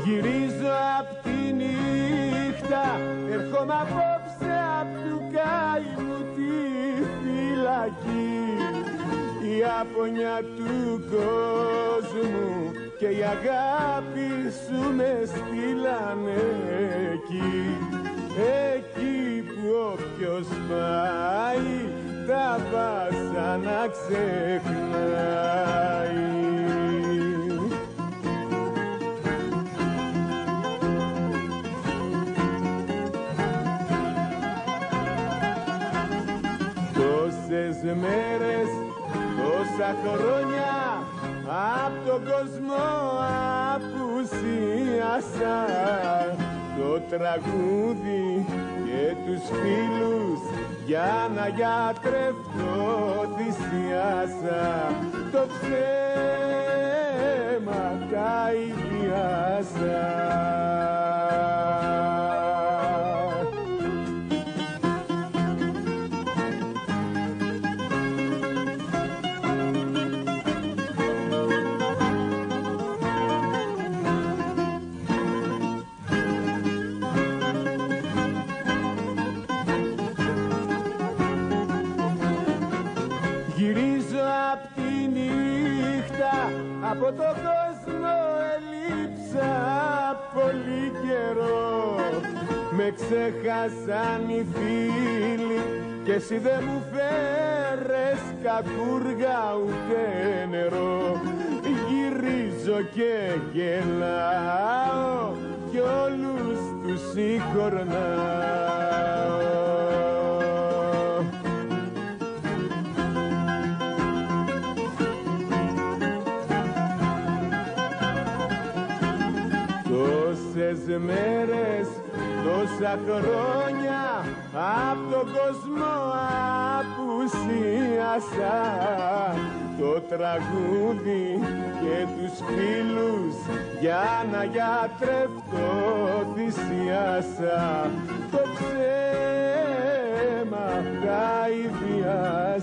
Γυρίζω απ' τη νύχτα, έρχομαι απόψε απ' του καημού τη φυλακή. Η αφωνιά του κόσμου και η αγάπη σου με στείλανε εκεί. Εκεί που όποιος πάει τα βάσανα ξεχνάει. Τόσες μέρες, τόσα χρόνια απ' τον κόσμο απουσίασα. Το τραγούδι και τους φίλους για να γιατρευτώ θυσιάσα. Το ψέμα καηδιάσα. Γυρίζω απ' τη νύχτα, από τον κόσμο ελείψα πολύ καιρό. Με ξέχασαν οι φίλοι και εσύ δεν μου φέρες κακούργα ούτε νερό. Γυρίζω και γελάω κι όλους τους συγχωρνάω. Τόσες μέρες, τόσα χρόνια απ' τον κόσμο απουσίασα. Το τραγούδι και τους φίλους για να γιατρευτώ θυσιάσα. Το ψέμα καηδιάσα.